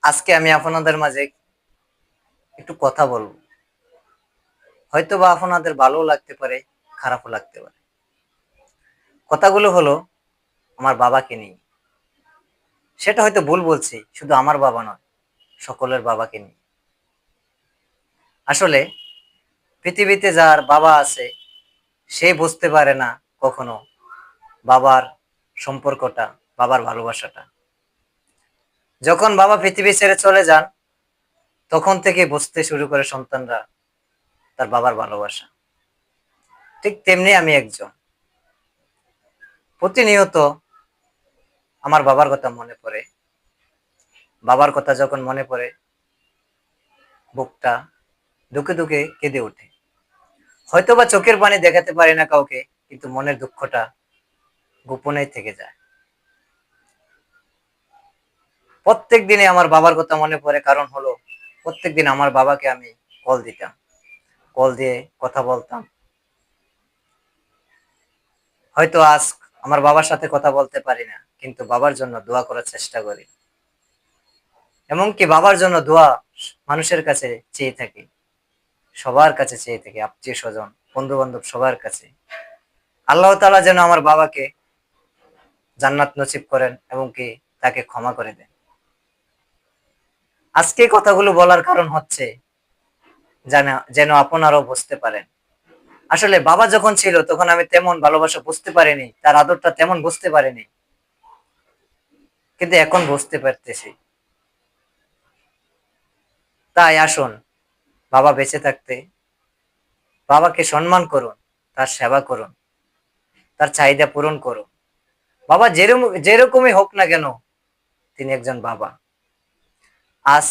আজকে আমি আপনাদের মাঝে একটু কথা বলবো। হয়তোবা আপনাদের ভালোও লাগতে পারে, খারাপও লাগতে পারে। কথাগুলো হলো আমার বাবাকে নিয়ে। সেটা হয়তো ভুল বলছি, শুধু আমার বাবা নয়, সকলের বাবাকে নিয়ে। আসলে পৃথিবীতে যার বাবা আছে সে বুঝতে পারে না কখনো বাবার সম্পর্কটা, বাবার ভালোবাসাটা। যখন বাবা পৃথিবী ছেড়ে চলে যান তখন থেকে বুঝতে শুরু করে সন্তানরা তার বাবার ভালোবাসা। ঠিক তেমনি আমি একজন। প্রতিনিয়ত আমার বাবার কথা মনে পড়ে। বাবার কথা যখন মনে পড়ে বুকটা দুকে দুকে কেঁদে ওঠে। হয়তোবা চোখের পানি দেখাতে পারি না কাউকে, কিন্তু মনের দুঃখটা গোপনেই থেকে যায়। প্রত্যেক দিনে আমার বাবার কথা মনে পড়ে, কারণ হলো প্রত্যেক দিন আমার বাবাকে আমি কল দিতাম, কল দিয়ে কথা বলতাম। হয়তো আজ আমার বাবার সাথে কথা বলতে পারি না, কিন্তু বাবার জন্য দোয়া করার চেষ্টা করি। এমনকি বাবার জন্য দোয়া মানুষের কাছে চেয়ে থাকি, সবার কাছে চেয়ে থাকি, আত্মীয় স্বজন, বন্ধু বান্ধব সবার কাছে। আল্লাহ তাআলা যেন আমার বাবাকে জান্নাত নসিব করেন এবং কি তাকে ক্ষমা করে দেন। আজকে কথাগুলো বলার কারণ হচ্ছে যেন আপনারাও বুঝতে পারেন। আসলে বাবা যখন ছিল তখন আমি তেমন ভালোবাসা বুঝতে পারিনি, তার আদরটা তেমন বুঝতে পারিনি, কিন্তু এখন বুঝতে পারতেছি। তাই আসুন, বাবা বেঁচে থাকতে বাবাকে সম্মান করুন, তার সেবা করুন, তার চাহিদা পূরণ করুন। বাবা যেরকমই হোক না কেন, তিনি একজন বাবা। আজ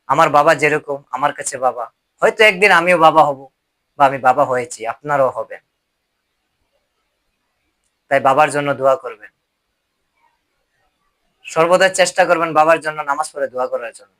আমার বাবা যেরকম আমার কাছে বাবা, হয়তো একদিন আমিও বাবা হব, বা আমি বাবা হয়েছি, আপনারাও হবেন। তাই বাবার জন্য দোয়া করবেন, সর্বদা চেষ্টা করবেন বাবার জন্য নামাজ পড়ে দোয়া করার জন্য।